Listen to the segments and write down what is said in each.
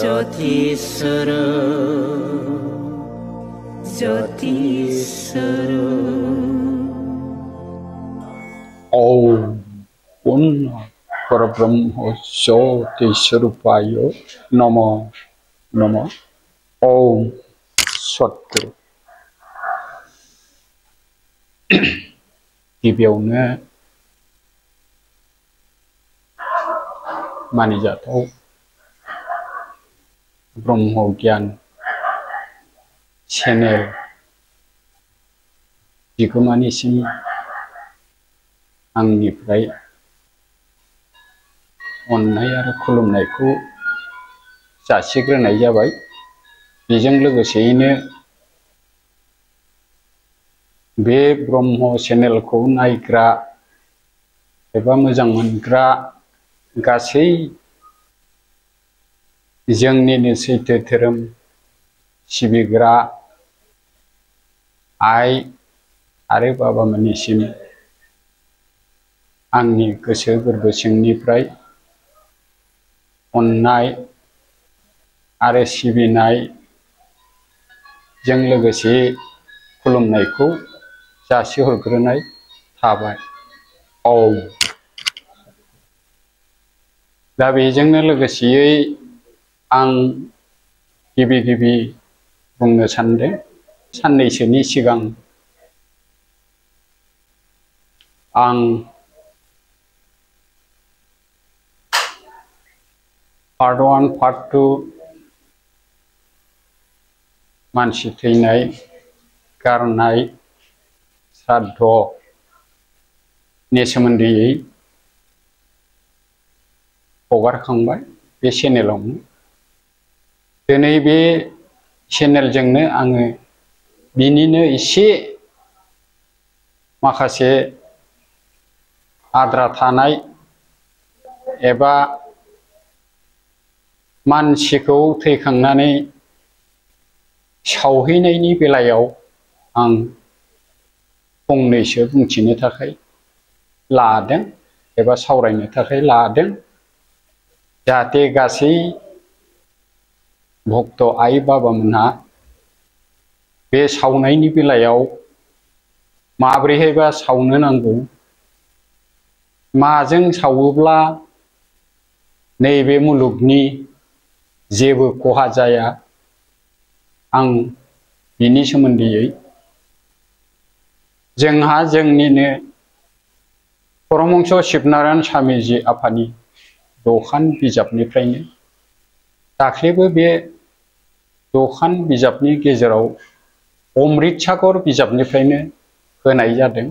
ज्योतिस्वर ज्योतिस्वर ओम पूर्ण परब्रह्म ज्योति स्वरूपाय नमः नमः। ओम सद्गुरु। गिबियावनो मानिजाथाव ब्रह्म गियान चेनेल बिगोमानिसिम आंनिफ्राय अननाय आरो खुलुमनायखौ जासिग्रोनाय जाबाय। बेजों लोगोसेयैनो बे ब्रह्म चेनेलखौ नायग्रा एबा मोजां मोनग्रा गासै जोंनिनो सैथो धोरोम सिबिग्रा आइ आरो बाबामोननिसिम आंनि गोसो गोरबो सिंनिफ्राय अननाय आरो सिबिनायजों लोगोसे खुलुमनायखौ जासिहरग्रोनाय थाबाय। ओम। दा बेजोंनो लोगोसेयै आं गिबि बुंनो सानदों, साननैसोनि सिगां आं पार्ट 1 पार्ट 2 मानसि थैनाय गारनाय श्राद्धनि सोमोन्दै हगारखांबाय बे चेनेलावनो। दिनै बे चेनेलजोंनो आङो बिनिनो एसे माखासे आद्रा थानाय एबा मानसिखौ थैखांनानै सावहैनायनि बेलायाव आं फंनैसो बुंथिनो थाखाय लादों एबा सावरायनो थाखाय लादों, जाहाथे गासै भक्त आइ बाबामोनहा बे सावनायनि बेलायाव माब्रैहायबा सावनो नांगौ, माजों सावोब्ला नैबे मुलुगनि जेबो खहा जाया, आं बिनि सोमोन्दै जोंहा जोंनिनो परमहंस शिबनारायण स्वामीजी आफानि दखान बिजाबनिफ्रायनो दाख्लैबो बे दखान बिजाबनि गेजेराव अमृत सागर बिजाबनिफ्रायनो होनाय जादों।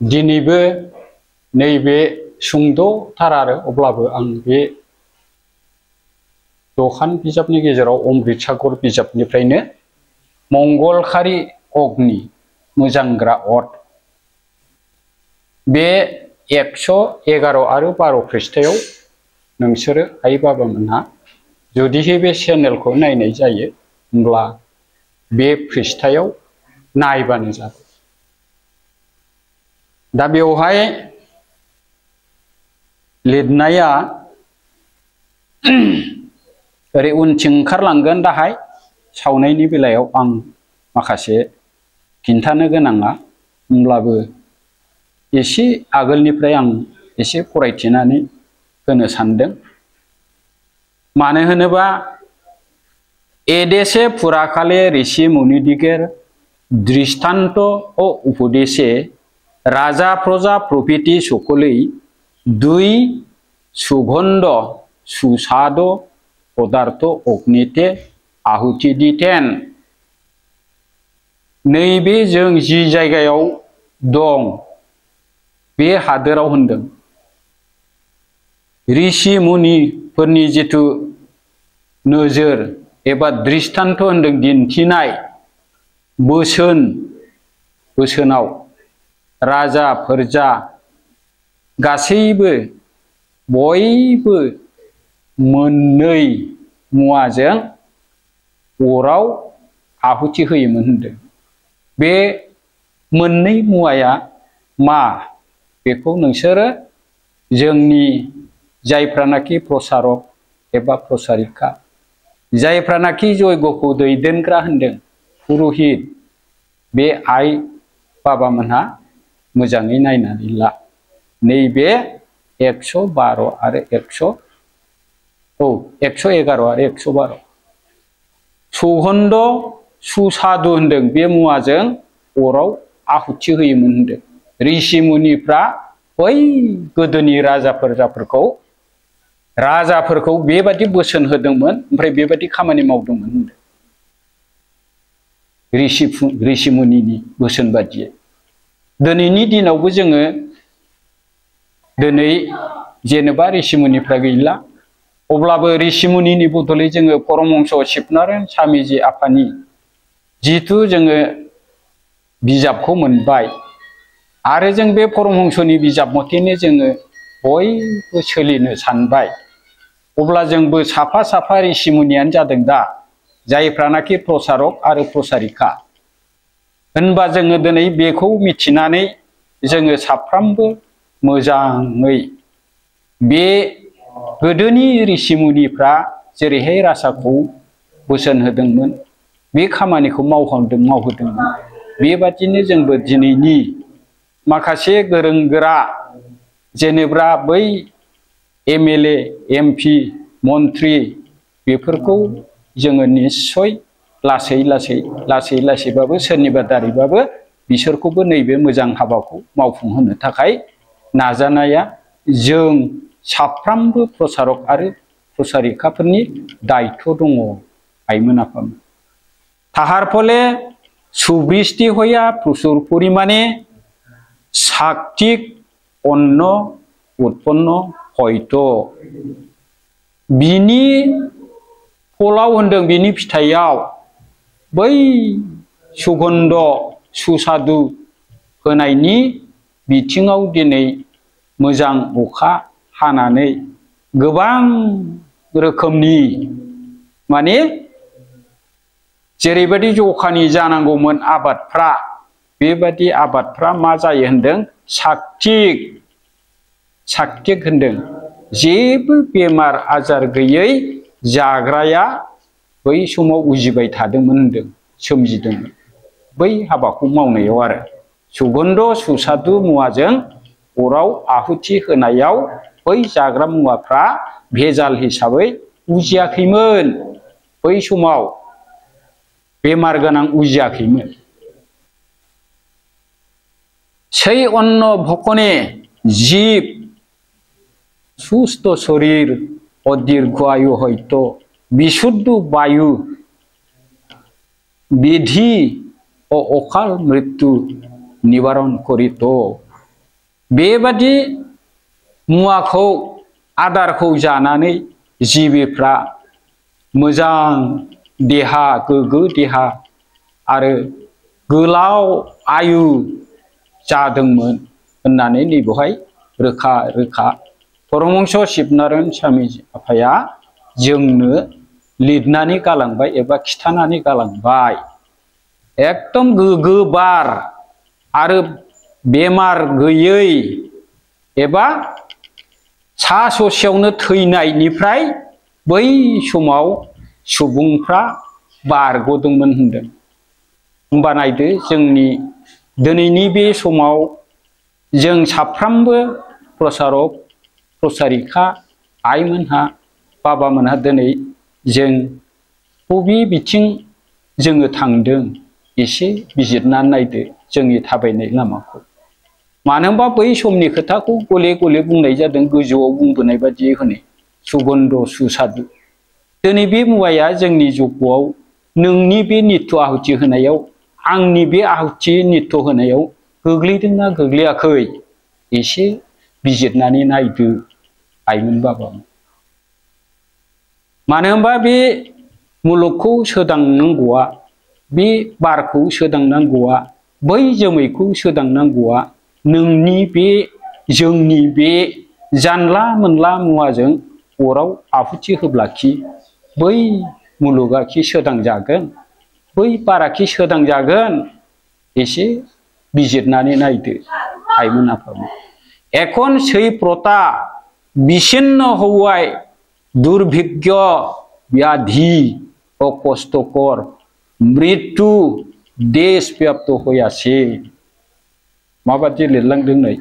दिनैबो नैबे सुंद'थार आरो अब्लाबो आं बे दखान बिजाबनि गेजेराव अमृत सागर बिजाबनिफ्रायनो मंगलखारि अग्नि मोजांग्रा अर, बे 111 आरो 12 पृष्ठायाव नोंसोरो आइ बाबामोनहा जुदिहे बे चेनेलखौ नायनाय जायो होमब्ला बे पृष्ठायाव नायबानो जाबाय। दा बेवहाय लिरनाया ओरै उनथिं ओंखारलांगोन दाहाय सावनायनि बेलायाव आं माखासे खिन्थानो गोनाङा, होमब्लाबो एसे आगोलनिफ्राय आं एसे फरायथिनानै होनो सानदों। मानो होनोबा एदेशे पुराकाले ऋषि मुनिदिगेर दृष्टान्त ও উপদেশে রাজা প্রজা প্রভৃতি সকলেই দুই সুগন্ধ সুস্বাদু পদার্থ অগ্নিতে আহুতি দিতেন। नैबे जों जि जायगायाव दं बे हादोराव होनदों, ऋषि मुनिफोरनि जिथु नोजोर एबा दृष्टान्त होनदों, दिन्थिनाय बोसोनाव राजा फोरजा गासैबो बयबो मोननै मुवाजों अराव आहुति होयोमोन होनदों। बे मोननै मुवाया मा बेखौ नोंसोरो जोंनि जायफ्रानाखि प्रसारक एबा प्रसारिका जायफ्रानाखि जयगखौ दैदेनग्रा होनदों पुरहित बे आइ बाबामोनहा मोजाङै नायनानै ला नैबे 112 आरो 111 आरो 112 सुगन्ध सुसादु होनदों बे मुवाजों अराव आहुति होयोमोन होनदों ऋषि मुनिफ्रा बै गोदोनि राजाफोरखौ बेबादि बोसोन होदोंमोन ओमफ्राय बेबादि खामानि मावदोंमोन होनदों ऋषि मुनिनि बोसोन बादियै दिनैनि दिनावबो जोङो दिनै जेनेबा ऋषि मुनिफ्रा गैला अब्लाबो ऋषि मुनिनि बदलै जोङो परमहंस शिबनारायण स्वामीजी आफानि जिहेतु जोङो बिजाबखौ मोनबाय आरो जों बे परमहंसनि बिजाब मथेनो जोङो बयबो सोलिनो सानबाय अब्ला जोंबो साफा साफा ऋषि मुनियानो जादों दा जायफ्रानाखि प्रसारक आरो प्रसारिका होनबा जोङो दिनै बेखौ मिथिनानै जोङो साफ्रोमबो मोजाङै बे गोदोनि ऋषि मुनिफ्रा जेरैहाय राजाखौ बोसोन होदोंमोन बे खामानिखौ मावहोदोंमोन बेबादिनो जोंबो दिनैनि माखासे गोरों गोरा जेनेबा बै एमएलए एमपि मन्त्रि बेफोरखौ जोङो निस्सय लासैबाबो सोरनिबा दारैबाबो बिसोरखौबो नैबे मोजां हाबाखौ मावफुंहोनो थाखाय नाजानाया जों साफ्रोमबो प्रसारक आरो प्रसारिकाफोरनि दायित्व दङ आइमोन आफामोन ताहार फले सुबृष्टि हया प्रचुर परिमाणे साक्तिक अन्न उत्पन्न हयतो बिनि फलाव होनदों बिनि फिथाइयाव बै सुगन्ध सुसादु होनायनि बिथिङाव दिनै मोजां अखा हानानै गोबां रोखोमनि माने जेरैबायदि जखानि जानांगौमोन आबादफ्रा बेबादि आबादफ्रा मा जायो होनदों साक्तिक होनदों जेबो बेमार आजार गैयै जाग्राया बै समाव उजिबाय थादोंमोन होनदों सोमजिदोंमोन बै हाबाखौ मावनायाव आरो सुगन्ध सुसादु मुवाजों अराव आहुति होनायाव बै जाग्रा मुवाफ्रा भेजाल हिसाबै उजियाखैमोन बै समाव बेमार गोनां उजियाखैमोन সেই অন্ন ভক্ষণে জীব সুস্থ শরীর ও দীর্ঘায়ু হয়তো বিশুদ্ধ বায়ু বিধি ও অকাল মৃত্যু নিবারণ করিত बेबादि मुवाखौ आदारखौ जानानै जिबिफ्रा मोजां देहा गोग्गो देहा आरो गोलाव आयु जादोंमोन होननानै नैबेवहाय रोखा रोखा परमहंस शिबनारायण स्वामीजी आफाया जोंनो लिरनानै गालांबाय एबा खिथानानै गालांबाय एकदम गोग्गो बार आरो बेमार गैयै एबा सा ससेयावनो थैनायनिफ्राय बै समाव सुबुंफ्रा बारग'दोंमोन होनदों होमबा नायदो जोंनि दिनैनि बे समाव जों साफ्रोमबो प्रसारक प्रसारिका आइमोनहा बाबामोनहा दिनै जों बबे बिथिं जोङो थांदों एसे बिजिरनानै नायदो जोंनि थाबायनाय लामाखौ मानो होनबा बै समनि खोथाखौ गले गले बुंनाय जादों गोजौआव बुंबोनाय बादि होनो सुगन्ध सुसादु दिनै बे मुवाया जोंनि जगआव नोंनि बे नित्य आहुति होनायाव आंनि बे आहुति नित्य होनायाव गोग्लैदोंना गोग्लैयाखै एसे बिजिरनानै नायदो आइमोन बाबामोन मानो होनबा बे मुलुगखौ सोदांनांगौआ बे बारखौ सोदांनांगौआ बै जोमैखौ सोदांनांगौआ नोंनि बे जोंनि बे जानला मोनला मुवाजों अराव आहुति होब्लाखि बै मुलुगाखि सोदांजागोन बै बाराखि सोदांजागोन एसे बिजिरनानै नायदो आइमोन आफामोन এখন সেই প্রতা বিচ্ছিন্ন হওয়ায় দুর্ভিক্ষ ব্যাধি अकस्तकर मृत्यु देश व्याप्त होयासे माबादि लिरलांदों नै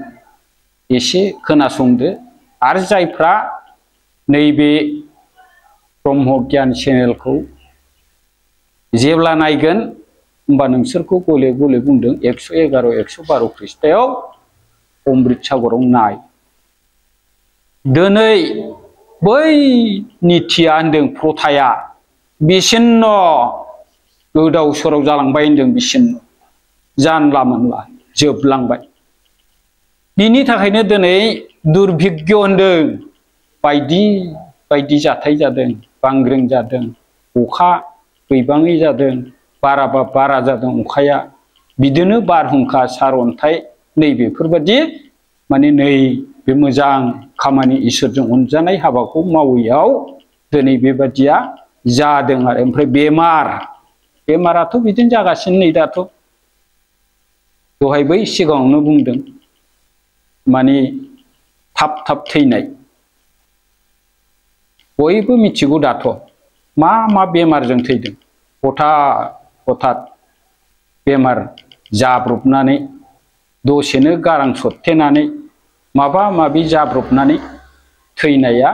एसे खोनासंदो आरो जायफ्रा नैबे ब्रह्म गियान चेनेलखौ जेब्ला नायगोन होमबा नोंसोरखौ गले गले बुंदों 111 112 खृष्टायाव अमृत सागराव नाय दिनै बै निथिया होनदों प्रथाया बिसिन्न गोदाव सोराव जालांबाय होनदों बिसिन्न जानला मोनला जोबलांबाय बिनि थाखायनो दिनै दुर्भिग्य होनदों बायदि बायदि जाथाय जादों बांग्रिं जादों अखा गैबाङै जादों बाराबा बारा जादों अखाया बिदिनो बारहुंखा सारअन्थाइ नैबेफोरबादि माने नै बे मोजां खामानि इसोरजों अनजानाय हाबाखौ मावैयाव दिनै बेबादिया जादों आरो ओमफ्राय बेमाराथ' बिदिनो जागासिनो नै दाथ' दहाय बै सिगाङावनो बुंदों माने थाब थाब थैनाय बयबो मिथिगौ दाथ' मा मा बेमारजों थैदों हठात बेमार जाब्रबनानै दसेनो गारां सत्तेनानै माबा माबि जाब्रबनानै थैनाया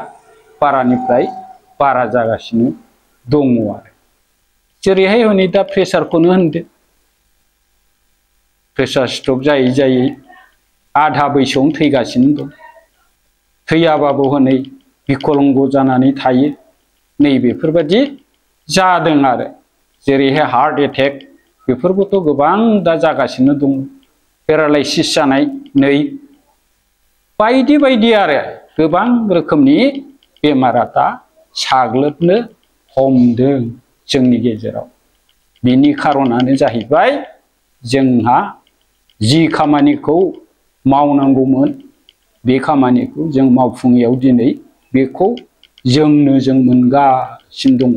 बारानिफ्राय बारा जागासिनो दङ आरो जेरैहाय हनै दा प्रेसारखौनो होनदो प्रेसार स्ट्रक जायै जायै आधा बैसोआवनो थैगासिनो दं थैयाबाबो हनै बिकलंग जानानै थायो नैबेफोरबादि जादों आरो जेरैहाय हार्ट एटेक बेफोरबोथ' गोबां दा जागासिनो दं पेरालाइसिस जानाय नै बायदि बायदि आरो गोबां रोखोमनि बेमारा दा साग्लोबनो हमदों जोंनि गेजेराव बिनि खारनानो जाहैबाय जोंहा जि खामानिखौ मावनांगौमोन बे खामानिखौ जों मावफुङैयाव दिनै बेखौ जों मोनगासिनो दङ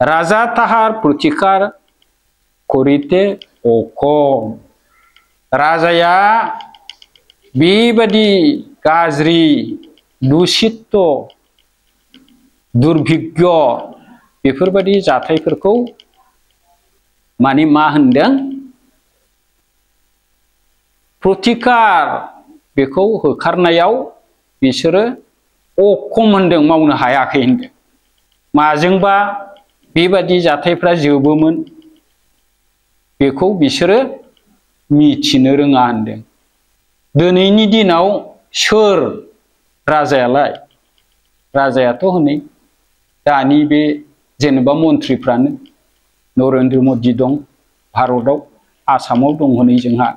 राजा ताहार प्रतिकार करिते अखम राजाया बेबादि गाज्रि दुसित्त दुर्भिग्य बेफोरबादि जाथायफोरखौ माने मा होनदों प्रतिकार बेखौ होखारनायाव बिसोरो अखम होनदों मावनो हायाखै होनदों माजोंबा बेबादि जाथायफ्रा जोबोमोन बेखौ बिसोरो मिथिनो रोङा होनदों दिनैनि दिनाव सोर राजायालाय राजायाथ' हनै दानि बे जेनेबा मन्थ्रिफ्रानो नरेन्द्र मदि दं भारतआव आसामाव दं हनै जोंहा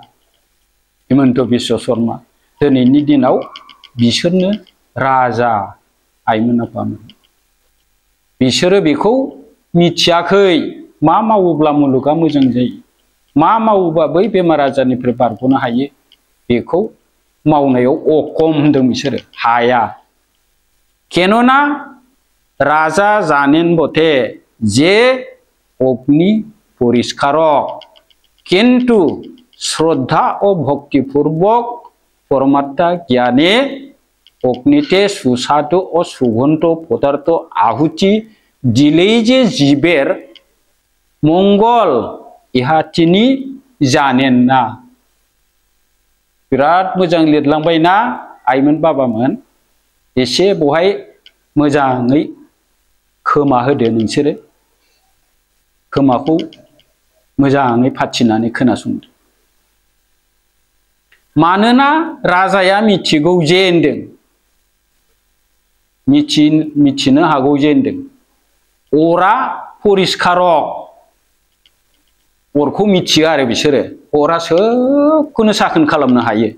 हिमन्त बिश्व शर्मा दिनैनि दिनाव बिसोरनो राजा आइमोन आफामोन बिसोरो बेखौ मिथियाखै मा मावोब्ला मुलुगा मोजां जायो मा मावोबा बै बेमार आजारनिफ्राय बारग'नो हायो बेखौ मावनायाव अखम होनदों बिसोरो हाया केनना राजा जानेन बटे जे अग्नि परिष्कारक किन्तु श्रद्धा और भक्तिपूर्वक परमात्मा ज्ञाने अग्निते सुसादु और सुगंध पदार्थ आहुति दिले जे जीवेर मंगल इहातिनि जानेन ना बिराद मोजां लिरलांबायना आइमोन बाबामोन एसे बहाय मोजाङै खोमा होदो नोंसोरो खोमाखौ मोजाङै फाथिनानै खोनासंदो मानोना राजाया मिथिगौ जे होनदों मिथिनो हागौ जे होनदों अरा परिष्कारक अरखौ मिथियो आरो बिसोरो अरा सोबखौनो साखोन खालामनो हायो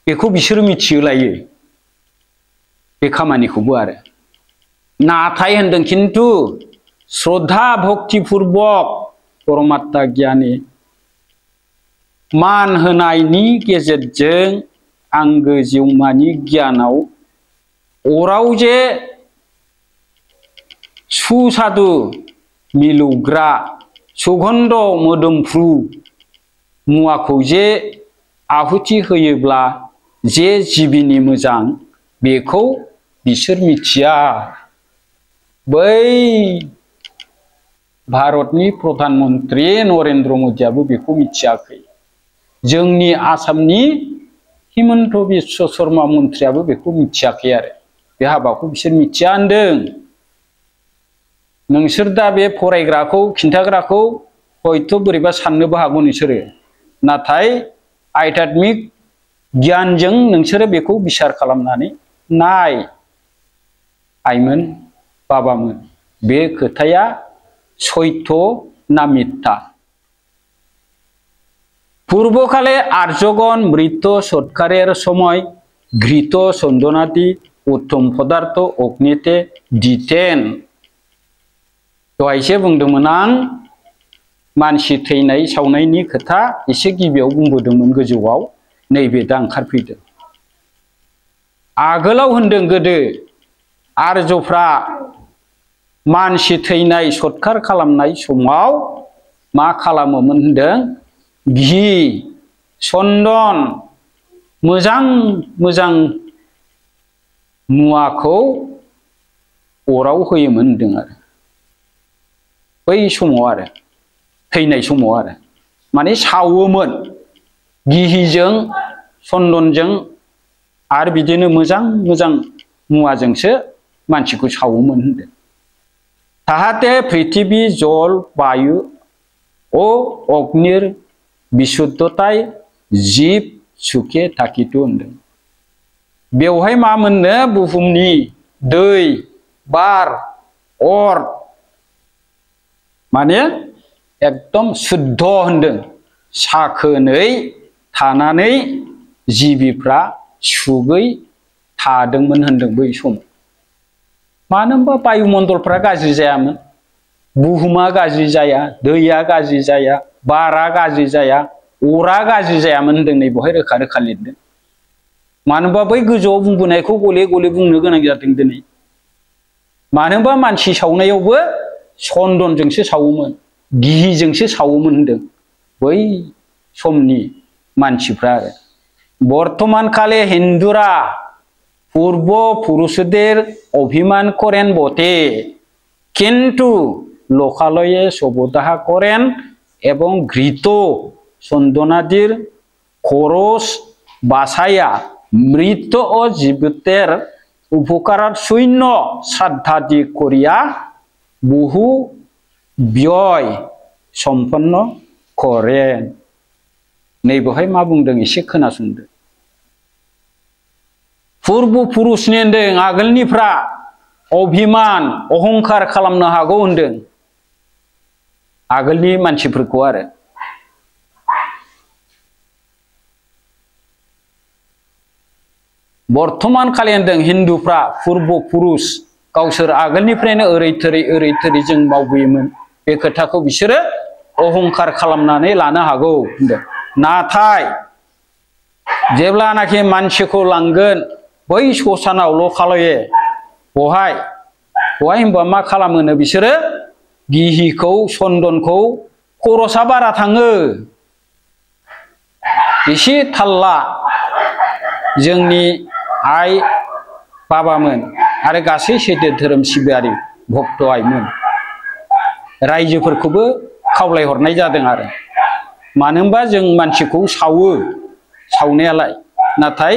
बेखौ बिसोरो मिथियोलायो बे खामानिखौबो आरो नाथाय होनदों किन्तु श्रद्धा भक्तिपूर्वक परमात्मा ज्ञानी मान होनायनि गेजेरजों आंगो जिउमानि गियानाव अराव जे सुसादु मिलौग्रा सुगन्ध मोदोमफ्रु मुवाखौ जे आहुति होयोब्ला जे जिबिनि मोजां बेखौ बिसोर मिथिया बै भारतनि प्रधानमन्त्री नरेन्द्र मोदीआबो बेखौ मिथियाखै जोंनि आसामनि हिमन्त बिश्व शर्मा मन्थ्रियाबो बेखौ मिथियाखै आरो बे हाबाखौ बिसोर मिथिया होनदों नोंसोर दा बे फरायग्राखौ खिन्थाग्राखौ हयथ' बोरैबा साननोबो हागौ नोंसोरो नाथाय आध्यात्मिक गियानजों नोंसोरो बेखौ बिसार खालामनानै नाय आइमोन बाबामोन बे खोथाया सैथो ना मिथ्या पूर्वकाले आर्यगण मृत सत्कारेर समय घृत चंदनादि उत्तम पदार्थ अग्निते दितेन दहायसो बुंदोंमोन आं मानसि थैनाय सावनायनि खोथा एसे गिबियाव बुंबोदोंमोन गोजौआव नैबे दा ओंखारफैदों आगोलाव होनदों गोदो आर्यफ्रा मानसि थैनाय सत्कार खालामनाय समाव मा खालामोमोन होनदों घी चन्दन मोजां मोजां मुवाखौ अराव होयोमोन होनदों आरो बै समाव आरो थैनाय समाव आरो माने सावोमोन घीजों चन्दनजों आरो बिदिनो मोजां मोजां मुवाजोंसो मानसिखौ सावोमोन होनदों जाहाथे पृथिबी जल वायु ओ अग्निर बिशुद्धताय जीव सुखे थाकितु होनदों बेवहाय मा मोननो बुहुमनि दै बार अर माने एकदम शुद्ध होनदों साखोनै थानानै जिबिफ्रा सुगै थादोंमोन होनदों बै समाव मानो होनबा बायुमण्डलफ्रा गाज्रि जायामोन बुहुमा गाज्रि जाया दैया गाज्रि जाया बारा गाज्रि जाया अरा गाज्रि जायामोन होनदों नै बेवहाय रोखा रोखा लिरदों मानो होनबा बै गोजौआव बुंबोनायखौ गले गले बुंनो गोनां जादों दिनै मानो होनबा मानसि सावनायावबो चन्दनजोंसो सावोमोन घीजोंसो सावोमोन होनदों बै समनि मानसिफ्रा आरो बर्तमान काले हिन्दुरा पूर्व पुरुषদের অভিমান করেন বটে কিন্তু লোকালয়ে শবদাহ করেন এবং ঘৃত চন্দনাদির খরচ বাছাইয়া মৃত ও জীবিতের উপকারার শূন্য শ্রাদ্ধাদি করিয়া বহু ব্যয় সম্পন্ন করেন नै बेवहाय मा बुंदों एसे खोनासंदो पूर्व पुरुषनि होनदों आगोलनिफ्रा अभिमान अहंकार खालामनो हागौ होनदों आगोलनि मानसिफोरखौ आरो बर्तमान खालि होनदों हिन्दुफ्रा पूर्व पुरुष गावसोर आगोलनिफ्रायनो ओरै थोरै जों मावबोयोमोन बे खोथाखौ बिसोरो अहंकार खालामनानै लानो हागौ होनदों नाथाय जेब्लानाखि मानसिखौ लांगोन बै ससानाव लखालये बहाय होनबा मा खालामोनो बिसोरो घीखौ चन्दनखौ खरसा बारा थाङो एसे थाल्ला जोंनि आइ बाबामोन आरो गासै सैथो धोरोम सिबियारि भक्त आइमोन रायजोफोरखौबो खावलायहरनाय जादों आरो मानो होनबा जों मानसिखौ सावो सावनायालाय नाथाय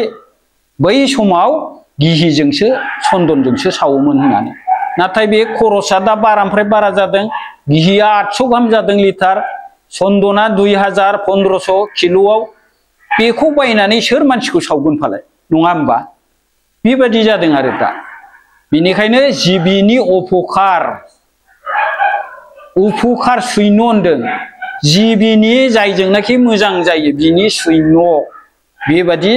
बै समाव घीजोंसो चन्दनजोंसो सावोमोन होननानै नाथाय बे खरसा दा बारानिफ्राय बारा जादों घीया 800 गाहाम जादों लिटार चन्दना 2000-1500 किल'आव बेखौ बायनानै सोर मानसिखौ सावगोन फालाय नङा होनबा बेबायदि जादों आरो दा बेनिखायनो जिबिनि उपकार सुइनो होनदों जिबिनि जायजोंनाखि मोजां जायो बिनि सुइनो बेबायदि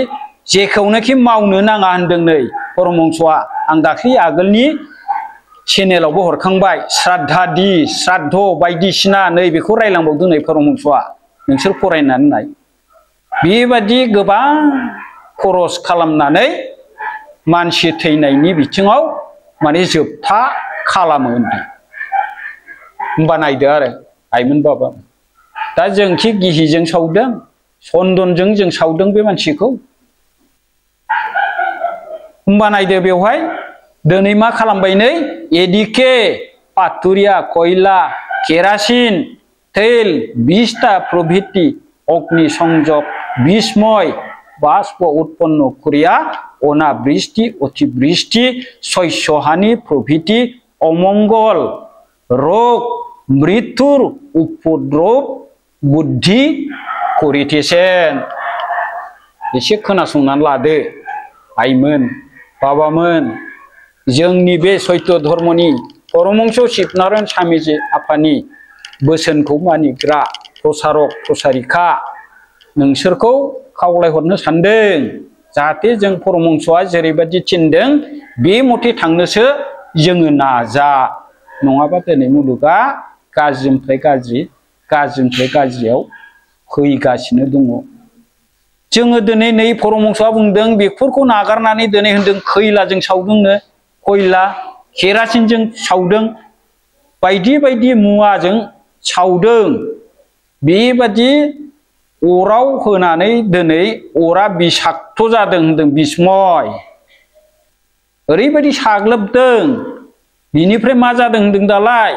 जेखौनाखि मावनो नाङा होनदों नै परमहंसआ आं दाख्लै आगोलनि चेनेलावबो हरखांबाय श्राद्धादि श्राद्ध बायदिसिना नै बेखौ रायलांबावदों नै परमहंसआ नोंसोर फरायनानै नाय बेबायदि गोबां खरस खालामनानै मानसि थैनायनि बिथिङाव माने जोबथा खालामो होनदों होनबा नायदो आरो आइमोन बाबा दा जोंखि घीजों सावदों चन्दनजों जों सावदों बे मानसिखौ होनबा नायदो बेवहाय दिनै मा खालामबाय नै एदिके पाथुरिया कयला केरासिन तेल বিষটা প্রভৃতি অগ্নি সংযোগ বিষময় বাষ্প উৎপন্ন করিয়া অনাবৃষ্টি অতিবৃষ্টি শস্যহানি প্রভৃতি অমঙ্গল রোগ মৃত্যুর উপদ্রব বুদ্ধि করিতেছেন। एसे खोनासंनानै लादो आइमोन बाबामोन जोंनि बे सत्य धर्मनि परमहंस शिबनारायण स्वामीजी आफानि बोसोनखौ मानिग्रा प्रसारक प्रसारिका नोंसोरखौ खावलायहरनो सानदों जाहाथे जों परमहंसआ जेरैबायदि थिनदों बे मथे थांनोसो जोङो नाजा नङाबा दिनै मुलुगा गाज्रिनिफ्राय गाज्रियाव फैगासिनो दङ। जोङो दिनै नै परमहंसआ बुंदों बेफोरखौ नागारनानै दिनै होनदों खैलाजों सावदोंनो खयला केरासिनजों सावदों बायदि बायदि मुवाजों सावदों बेबादि अराव होनानै दिनै अरा बिषाक्त जादों होनदों बिषमय ओरैबायदि साग्लोबदों बिनिफ्राय मा जादों होनदों दालाय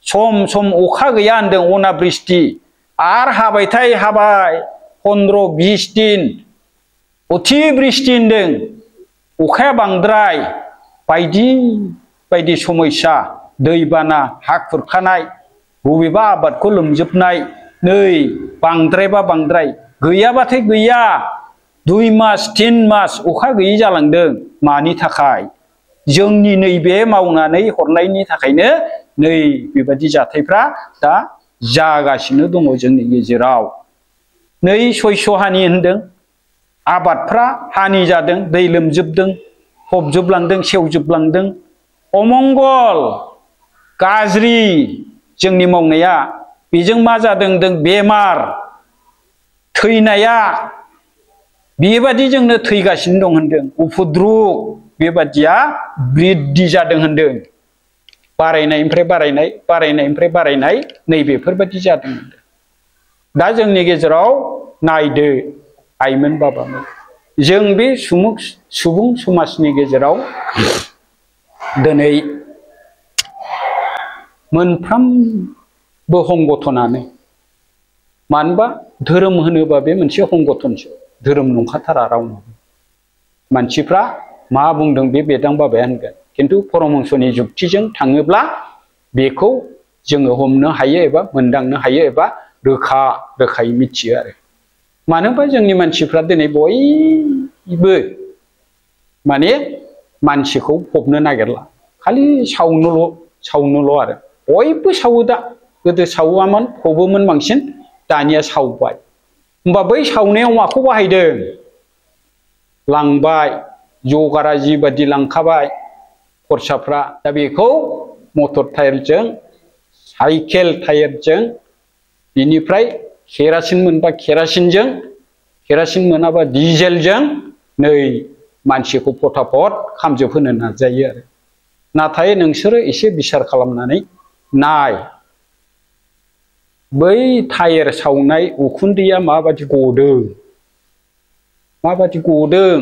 सम सम अखा गैया होनदों अनाबृष्टि आर हाबायथाय हाबाय 15-20 दिन अतिबृष्टि होनदों अखाया बांद्राय बायदि बायदि समस्या दैबाना हा खुरखानाय बबेबा आबादखौ लोमजोबनाय नै बांद्रायबा बांद्राय गैयाबाथाय गैया 2 मास 3 मास अखा गैयि जालांदों मानि थाखाय जोंनि नैबे मावनानै हरनायनि थाखायनो नै बेबायदि जाथायफ्रा दा जागासिनो दङ जोंनि गेजेराव नै शस्यहानि होनदों आबादफ्रा हानि जादों दै लोमजोबदों फबजोबलांदों सेवजोबलांदों अमंगल गाज्रि जोंनि मावनाया बेजों मा जादों होनदों बेमार थैनाया बेबादि जोंनो थैगासिनो दं होनदों उपद्रब बेबादिया बृद्धि जादों होनदों बारायनायनिफ्राय बारायनाय नैबेफोरबादि जादों होनदों। दा जोंनि गेजेराव नायदो आइमोन बाबामोन जों बे सुबुं समाजनि गेजेराव दिनै मोनफ्रोमबो संगठनानो मानोबा धोरोम होनोबा बे मोनसे संगठनसो धोरोम नंखाथारा रावनाबो मानसिफ्रा मा बुंदों बे बेदां बाबाया होनगोन किन्तु परमहंसनि जुक्तिजों थाङोब्ला बेखौ जोङो हमनो हायो एबा मोनदांनो हायो एबा रोखायै मिथियो आरो मानो होनबा जोंनि मानसिफ्रा दिनै बयबो माने मानसिखौ फबनो नागिरला खालि सावनोल' आरो बयबो सावो दा गोदो सावोमोन फबोमोन बांसिन दानिया सावबाय होमबा बै सावनायाव माखौ बाहायदों लांबाय जगारा जिबादि लांखाबाय खरसाफ्रा दा बेखौ मटर टायारजों साइकेल टायारजों बिनिफ्राय केरासिन मोनबा केरासिनजों केरासिन मोनाबा डिजेलजों नै मानसिखौ फटाफट खामजोबहोनो नाजायो आरो नाथाय नोंसोरो एसे बिसार खालामनानै नाय बै टायार सावनाय उखुन्दैया माबादि गदों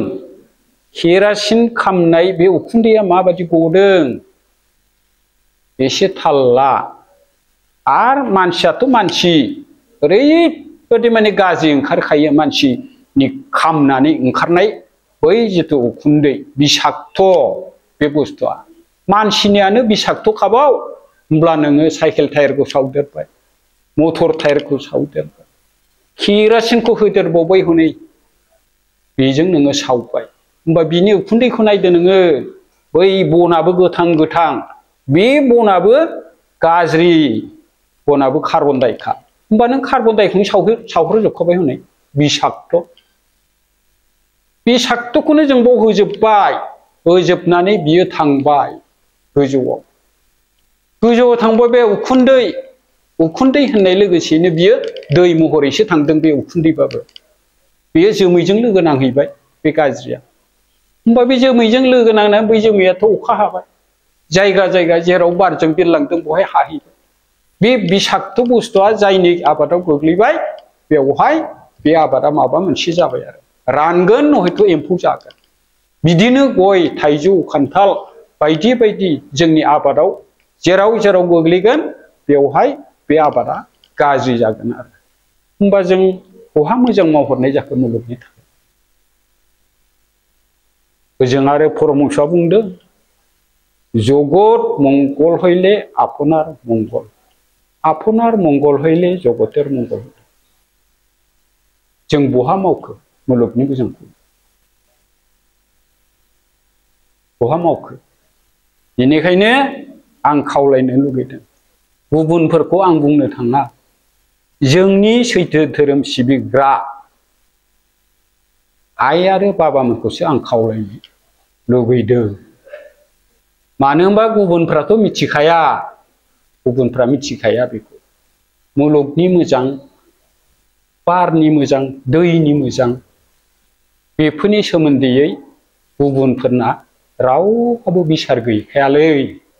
केरासिन खामनाय बे उखुन्दैया माबादि गदों एसे थाल ला आर मानसियाथ' मानसि ओरैबादि माने गाज्रि ओंखारखायो मानसिनि खामनानै ओंखारनाय बै जिथु उखुन्दै बिषाक्त बे बुस्थुआ मानसिनियानो बिषाक्त खाबाव होमब्ला नोङो साइकेल टायारखौ सावदेरबाय मटर टायारखौ सावदेरबाय केरासिनखौ होदेरबावबाय हनै बेजों नोङो सावबाय होमबा बिनि उखुन्दैखौ नायदो नोङो बै बनाबो गोथां बे बनाबो गाज्रि बनाबो कार्बन डाइखा होमबा नों कार्बन डाइखौनो सावहरजोबखाबाय हनै बिषाक्तखौनो जों बाव होजोबनानै बियो थांबाय गोजौआव थांबाय बे उखुन्दै होननाय लोगोसेनो बियो दै महरैसो थांदों बे उखुन्दैबाबो बेयो जोमैजों लोगो नांहैबाय बे गाज्रिया होमबा बे जोमैजों लोगो नांनानै बै जोमैयाथ' अखा हाबाय जायगा जेराव बारजों बिरलांदों बहाय हाहैबाय बे बिषाक्त बुस्थुआ जायनि आबादाव गोग्लैबाय बेवहाय बे आबादा माबा मोनसे जाबाय आरो रानगोन हयथ' एम्फौ जागोन बिदिनो गय थाइजौ खान्थाल बायदि जोंनि आबादाव जेराव गोग्लैगोन बेवहाय बे आबादा गाज्रि जागोन आरो होमबा जों बहा मोजां मावहरनाय जाखो मुलुगनि थाखाय ओजों आरो परमहंसआ बुंदों जगत मंगल हইले आपनार मंगल हইले जगतेर मंगल जों बहा मावखो मुलुगनि मोजांखौ बहा मावखो बेनिखायनो आं खावलायनो लुगैदों गुबुनफोरखौ आं बुंनो थाङा जोंनि सैथो धोरोम सिबिग्रा आइ आरो बाबामोनखौसो आं खावलायनो लुगैदों मानो होनबा गुबुनफ्राथ' मिथिखाया गुबुनफ्रा मिथिखाया बेखौ मुलुगनि मोजां बारनि मोजां दैनि मोजां बेफोरनि सोमोन्दैयै गुबुनफोरना रावबो बिसार गैखायालै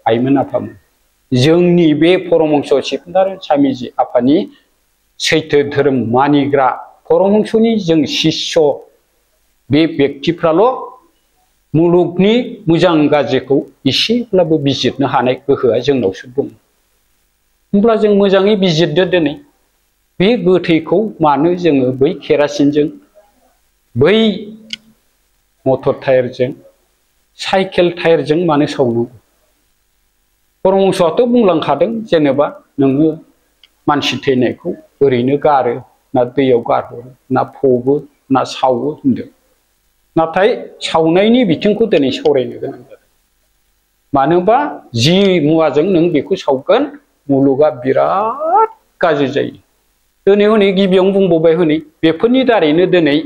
आइमोन आफामोन जोंनि बे परमहंस शिबनारायण स्वामीजी आफानि सैथो धोरोम मानिग्रा परमहंसनि जों शिष्य बे व्यक्तिफ्राल' मुलुगनि मोजां गाज्रिखौ एसेब्लाबो बिजिरनो हानाय गोहोआ जोंनावसो दं होमब्ला जों मोजाङै बिजिरदो दिनै बे गोथैखौ मानो जोङो बै केरासिनजों बै मटर टायारजों साइकेल टायारजों मानो सावनांगौ परमहंसआथ' बुंलांखादों जेनेबा नोङो मानसि थैनायखौ ओरैनो गारो ना दैयाव गारहरो ना फबो ना सावो होनदों नाथाय सावनायनि बिथिंखौ दिनै सावरायनो गोनां जादों मानो होनबा जि मुवाजों नों बेखौ सावगोन मुलुगा बिराद गाज्रि जायो दिनै हनै गिबियावनो बुंबावबाय हनै बेफोरनि दारैनो दिनै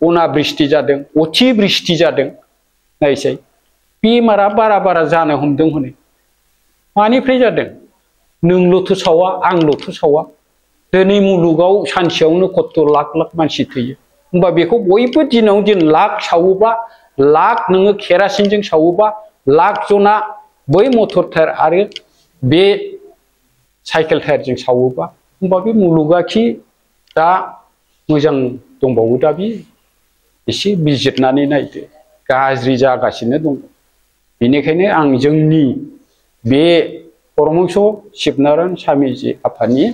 अनाबृष्टि जादों अति बृष्टि जादों नायसै बेमारा बारा जानो हमदों हनै मानिफ्राय जादों नोंल'थ' सावा आंल'थ' सावा दिनै मुलुगाव सानसेयावनो कत लाख मानसि थैयो होमबा बेखौ बयबो दिनाव दिन लाख सावोबा लाख नोङो केरासिनजों सावोबा लाख जना बै मटर टायार आरो बे साइकेल टायारजों सावोबा होमबा बे मुलुगाखि दा मोजां दंबावो दा बे एसे बिजिरनानै नायदो गाज्रि जागासिनो दं बेनिखायनो आं जोंनि बे परमहंस शिबनारायण स्वामीजी आफानि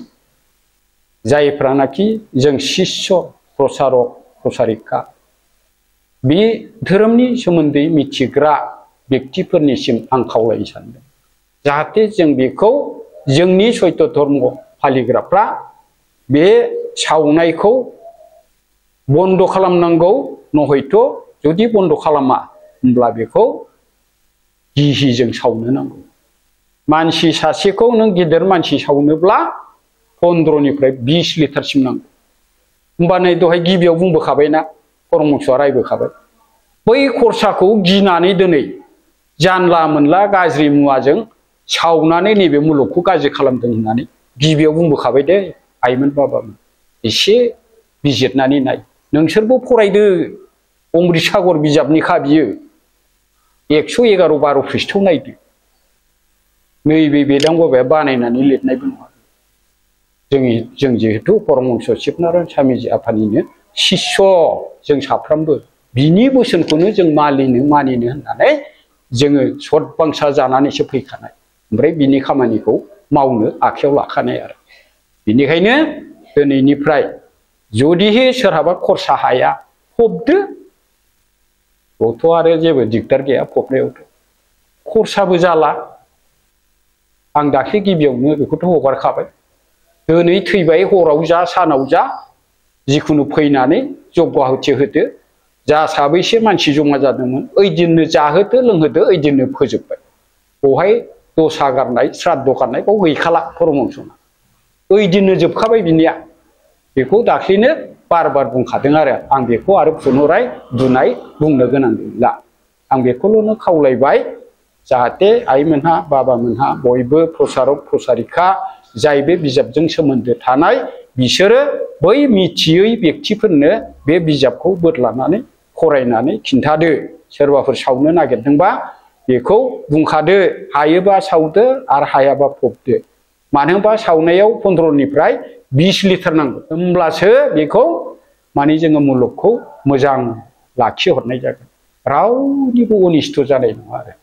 जायफ्रानाखि जों शिष्य प्रसारक प्रसारिका बे धोरोमनि सोमोन्दै मिथिग्रा व्यक्तिफोरनिसिम आं खावलायनो सानदों जाहाथे जों बेखौ जोंनि सैत्य धर्म फालिग्राफ्रा बे सावनायखौ बन्द खालामनांगौ नहयथ' जुदि बन्द खालामा होमब्ला बेखौ गिहिजों सावनो नांगौ मानसि सासेखौ नों गिदिर मानसि सावनोब्ला 15 निफ्राय 20 लिटारसिम नांगौ होमबा नै दहाय गिबियाव बुंबोखाबायना परमहंसआ रायबोखाबाय बै खरसाखौ गिनानै दिनै जानला मोनला गाज्रि मुवाजों सावनानै नैबे मुलुगखौ गाज्रि खालामदों होननानै गिबियाव बुंबोखाबाय दे आइमोन बाबामोन एसे बिजिरनानै नाय नोंसोरबो फरायदो अमृत सागर बिजाबनिखा बियो 111-12 पृष्ठआव नायदो नैबे बेदां बाबाया बानायनानै लिरनायबो नङा जों जिहेतु परमहंस शिबनारायण स्वामीजी आफानिनो शिष्य जों साफ्रोमबो बिनि बोसोनखौनो जों मानिनो होननानै जोङो सतबांसा जानानैसो फैखानाय ओमफ्राय बिनि खामानिखौ मावनो आखायाव लाखानाय आरो बेनिखायनो दिनैनिफ्राय जुदिहे सोरहाबा खरसा हाया फबदो गथ' आरो जेबो दिगदार गैया फबनायावथ' खरसाबो जाला आं दाख्लै गिबियावनो बेखौथ' हगारखाबाय दिनै थैबाय हराव जा सानाव जा जिखुनु फैनानै जग्य आहुति होदो जा साबैसे मानसि जमा जादोंमोन ओइदिननो जाहोदो लोंहोदो ओइदिननो फोजोबबाय बहाय दसा गारनाय श्राद्ध गारनाय बाव गैखाला परमहंसना ओइदिननो जोबखाबाय बिनिया बेखौ दाख्लैनो बार बुंखादों आरो आं बेखौ आरो पुनराय बुंनो गोनां गैला आं बेखौल'नो खावलायबाय जाहाथे आइमोनहा बाबामोनहा बयबो प्रसारक प्रसारिका जाय बे बिजाबजों सोमोन्दो थानाय बिसोरो बै मिथियै व्यक्तिफोरनो बे बिजाबखौ बोदलानानै फरायनानै खिन्थादो सोरबाफोर सावनो नागिरदोंबा बेखौ बुंखादो हायोबा सावदो आरो हायाबा फबदो मानो होनबा सावनायाव 15 निफ्राय 20 लिटार नांगौ होमब्लासो बेखौ माने जोङो मुलुगखौ मोजां लाखिहरनाय जागोन रावनिबो अनिष्ट जानाय नङा आरो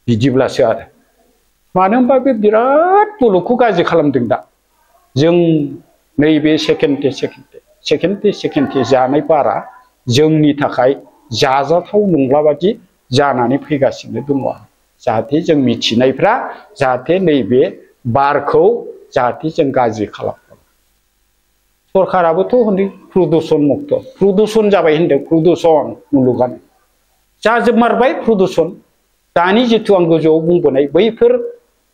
बिदिब्लासो आरो मानो होनबा बे बिराद मुलुगखौ गाज्रि खालामदों दा जों नैबे सेकेन्डे जानाय बारा जोंनि थाखाय जाजाथाव नंला बादि जानानै फैगासिनो दङ जाहाथे जों मिथिनायफ्रा जाहाथे नैबे बारखौ जाहाथे जों गाज्रि खालामो सरकाराबोथ' होनदों प्रदूषण मुक्त प्रदूषण जाबाय होनदों प्रदूषण मुलुगानो जाजोबमारबाय प्रदूषण दानि जिथु आं गोजौआव बुंबोनाय बैफोर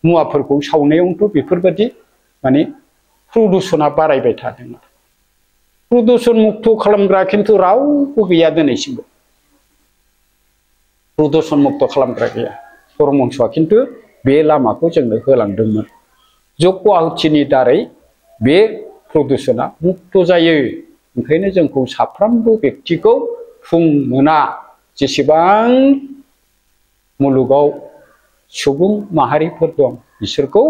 मुवाफोरखौ सावनायावथ' बेफोरबायदि माने प्रदूषणा बारायबाय थादों प्रदूषण मुक्त खालामग्रा खिन्थु रावबो गैया दिनैसिमबो प्रदूषण मुक्त खालामग्रा गैया परमहंसआ खिन्थु बे लामाखौ जोंनो होलांदोंमोन जग्य आहुतिनि दारै बे प्रदूषणा मुक्त जायो ओंखायनो जोंखौ साफ्रोमबो बेक्तिखौ फुं मोना जेसेबां मुलुगाव सुबुं माहारिफोर दं बिसोरखौ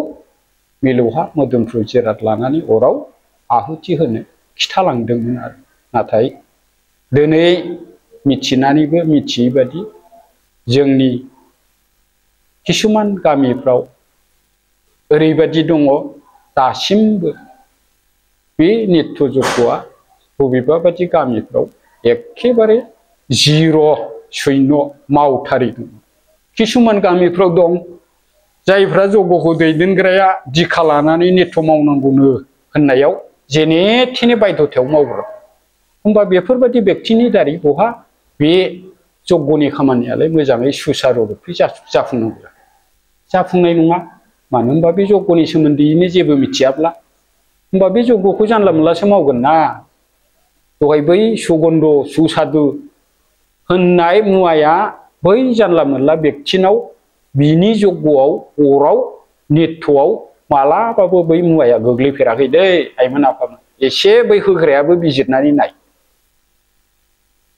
मिलौहा मोदोमफ्रु जिराद लानानै अराव आहुति होनो खिथालांदोंमोन आरो नाथाय दिनै मिथिनानैबो मिथियै बादि जोंनि किसुमान गामिफ्राव ओरैबादि दङ दासिमबो बे नित्य जग्यआ बबेबा बादि गामिफ्राव एखेबारे जिर' शून्य मावथारि दङ किसुमान गामिफ्राव दं जायफ्रा जग्यखौ दैदेनग्राया दिखा लानानै नित्य मावनांगौनो होननायाव जेने थेने बाध्यथायाव मावग्रा होमबा बेफोरबायदि बेक्तिनि दारै बहा बे जग्यनि खामानियालाय मोजाङै सुसारु रुपै जाफुंनांगौ जाफुंनाय नङा मानो होनबा बे जग्यनि सोमोन्दैनो जेबो मिथियाब्ला होमबा बे जग्यखौ जानला मोनलासो मावगोन ना दहाय बै सुगन्ध सुसादु होननाय मुवाया बै जानला मोनला बेक्तिनाव बिनि जग्यआव अराव नित्यआव मालाबाबो बै मुवाया गोग्लैफेराखै दै आइमोन आफामोन एसे बै होग्रायाबो बिजिरनानै नाय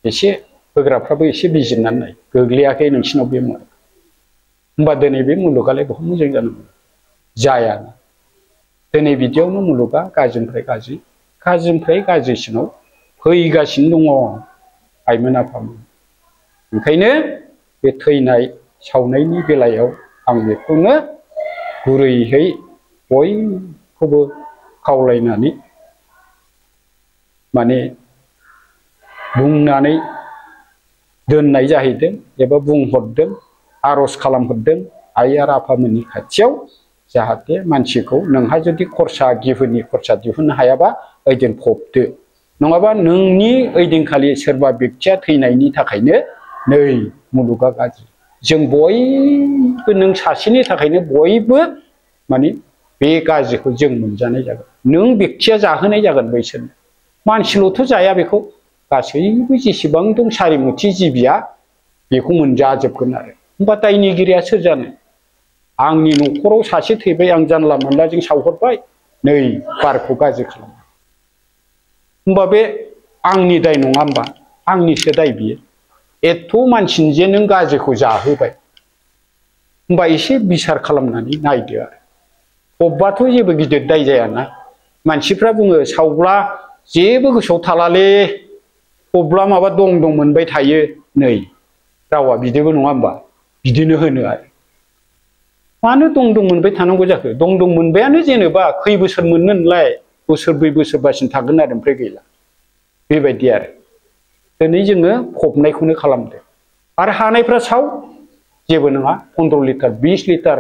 एसे होग्राफ्राबो एसे बिजिरनानै नाय गोग्लैयाखै नोंसिनाव बे मुवा होमबा दिनै बे मुलुगालाय बहुत मोजां जानांगौ जाया दिनै बिदियावनो मुलुगा गाज्रिनिफ्राय गाज्रिसिनाव फैगासिनो दङ आइमोन आफामोन ओंखायनो बे थैनाय सावनायनि बेलायाव आं बेखौनो गुरैयै बयखौबो खावलायनानै माने बुंनानै दोननाय जाहैदों एबा बुंहरदों आरज खालामहरदों आइ आरो आफामोननि खाथियाव जाहाथे मानसिखौ नोंहा जुदि खरसा गिहुनि खरसा दिहुननो हायाबा ओइदिन फबदो नङाबा नोंनि ओइदिनखालि सोरबा बेक्तिया थैनायनि थाखायनो नै मुलुगा गाज्रि जों बयबो नों सासेनि थाखायनो बयबो माने बे गाज्रिखौ जों मोनजानाय जागोन नों बेक्तिया जाहोनाय जागोन बैसोरनो मानसिल'थ' जाया बेखौ गासैबो जेसेबां दं सारिमुथि जिबिया बेखौ मोनजाजोबगोन आरो होमबा दायनिगिरिया सोर जानो आंनि न'खराव सासे थैबाय आं जानला मोनलाजों सावहरबाय नै बारखौ गाज्रि खालामो होमबा बे आंनि दाय नङा होमबा आंनिसो दाय बियो एथ' मानसिनि जे नों गाज्रिखौ जाहोबाय होमबा एसे बिसार खालामनानै नायदो आरो अब्बाथ' जेबो गिदिर दाय जायाना मानसिफ्रा बुङो सावब्ला जेबो गोसोआव थालाले अब्ला माबा दं मोनबाय थायो नै रावा बिदिबो नङा होमबा बिदिनो होनो आरो मानो दं मोनबाय थानांगौ जाखो दं मोनबायानो जेनेबा खै बोसोर मोननो नोंलाय बोसोरब्रै बोसोरबासिम थागोन आरो ओमफ्राय गैला बेबायदि आरो दिनै जोङो फबनायखौनो खालामदो आरो हानायफ्रा साव जेबो नङा 15 लिटार 20 लिटार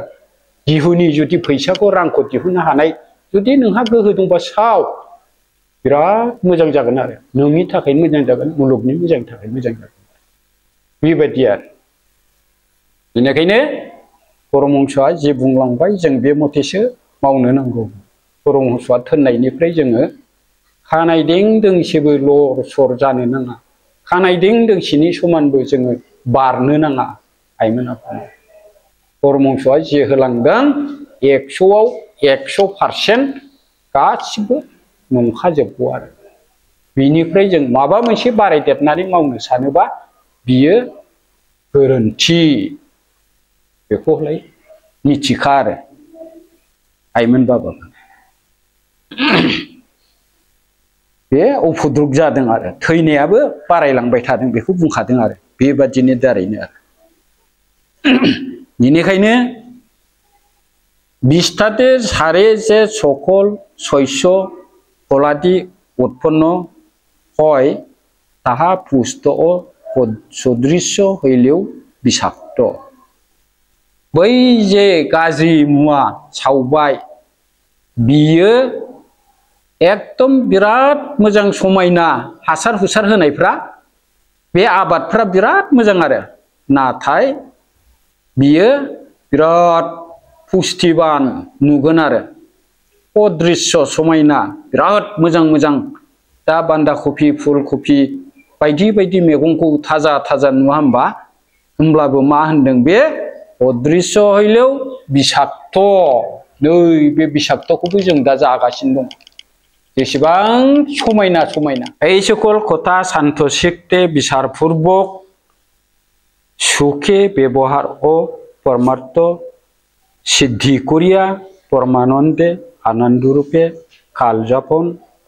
गिहुनि जुदि फैसाखौ रांखौ दिहुननो हानाय जुदि नोंहा गोहो दंबा साव बिराद मोजां जागोन आरो नोंनि थाखाय मोजां जागोन मुलुगनि मोजांनि थाखाय मोजां जागोन बेबायदि आरो बेनिखायनो परमहंसआ जे बुंलांबाय जों बे मथेसो मावनो नांगौ परमहंसआ थोननायनिफ्राय जोङो खानाय दें दोंसेबो लर सर जानो नाङा खानाय दें दोंसेनि समानबो जोङो बारनो नाङा आइमोन आफामोन परमहंसआ जे होलांदों 100आव 100% गासिबो नंखाजोबगौ आरो बिनिफ्राय जों माबा मोनसे बारायदेरनानै मावनो सानोबा बियो गोरोन्थि बेखौलाय मिथिखा आरो आइमोन बाबामोन बे उपद्रब जादों आरो थैनायाबो बारायलांबाय थादों बेखौ बुंखादों आरो बेबादिनि दारैनो आरो बेनिखायनो বিষ্ঠাতে সারে যে সকল শস্য ফলাদি উৎপন্ন হয় তাহা পুষ্ট ও সদৃশ্য হইলেও বিষাক্ত। बै जे गाज्रि मुवा सावबाय बियो एकदम बिराद मोजां समायना हासार हुसार होनायफ्रा बे आबादफ्रा बिराद मोजां आरो नाथाय बियो बिराद पुष्टिबान नुगोन आरो अदृश्य समायना बिराद मोजां मोजां दा बान्दा कफि फुल कफि बायदि बायदि मैगंखौ थाजा थाजा नुवा होमबा होमब्लाबो मा होनदों बे अदृश्य हইলেও বিষাক্ত नै बे বিষাক্তखौबो जों दा जागासिनो दं जेसेबां समायना समायना এই সকল কথা শান্ত শিখতে বিচারপূর্বক সুখে ব্যবহার ও পরমার্থ সিদ্ধি করিয়া পরমানন্দে আনন্দরূপে কাল যাপন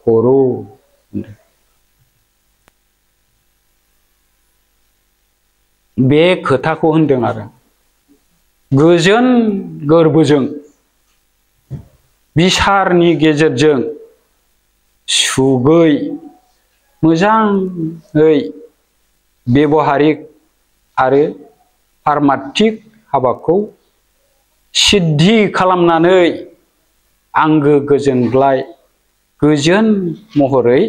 করো। बे खोथाखौ होनदों आरो गोजोन गोरबोजों बिसारनि गेजेरजों सुगै मोजाङै बेबहारिक आरो पारमार्थिक हाबाखौ सिद्धि खालामनानै आंगो गोजोनग्लाय गोजोन महरै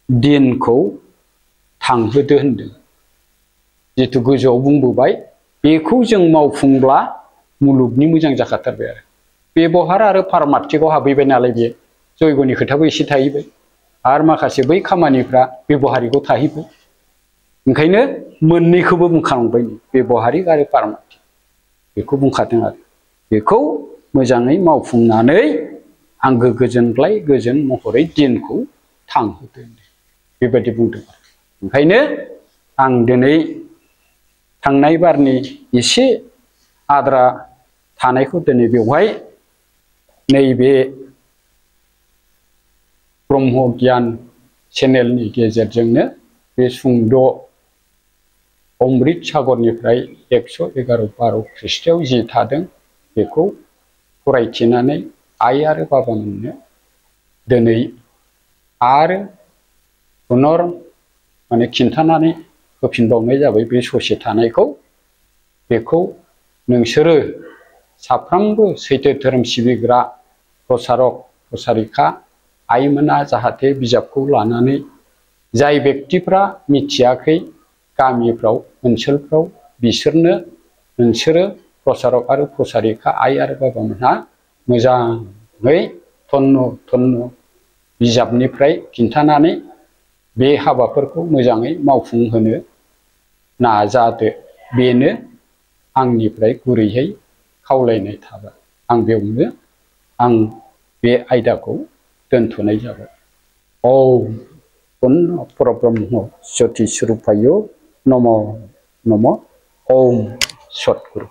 दिनखौ थांहोदो होनदों। जितु गोजौआव बुंबोबाय बेखौ जों मावफुंब्ला मुलुगनि मोजां जाखाथारबाय आरो बेबहार आरो पारमार्थिकआव हाबहैबाय नालाय बे जयगनि खोथाबो एसे थाहैबाय आरो माखासे बै खामानिफ्रा बेबहारिकआव थाहैबाय ओंखायनो मोननैखौबो बुंखांबाय बेबहारिक आरो पारमार्थिक बेखौ बुंखादों आरो बेखौ मोजाङै मावफुंनानै आंगो गोजोनग्लाय गोजोन महरै दिनखौ थांहोदो बेबायदि बुंदों। ओंखायनो आं दिनै थांनाय बारनि एसे आद्रा थानायखौ दिनै बेवहाय नैबे ब्रह्म गियान चेनेलनि गेजेरजोंनो बे सुंद' अमृत सागरनिफ्राय 111-12 खृष्टायाव जि थादों बेखौ फरायथिनानै आइ आरो बाबामोननो दिनै आरो पुनर माने खिन्थानानै होफिनबावनाय जाबाय बे ससे थानायखौ बेखौ नोंसोरो साफ्रोमबो सैथो धोरोम सिबिग्रा प्रसारक प्रसारिका आइमोना जाहाथे बिजाबखौ लानानै जाय व्यक्तिफ्रा मिथियाखै गामिफ्राव ओनसोलफ्राव बिसोरनो नोंसोरो प्रसारक आरो प्रसारिका आइ आरो बाबामोनहा मोजाङै थन्न थन्न बिजाबनिफ्राय खिन्थानानै बे हाबाफोरखौ मोजाङै मावफुंहोनो नाजादो बेनो आंनिफ्राय गुरैयै खावलायनाय थाबाय। आं बेयावनो आं बे आयदाखौ दोनथ'नाय जाबाय। ओम पुर्ण परब्रह्म ज्योति स्वरूपाय नमो नमः। ओम सद्गुरु।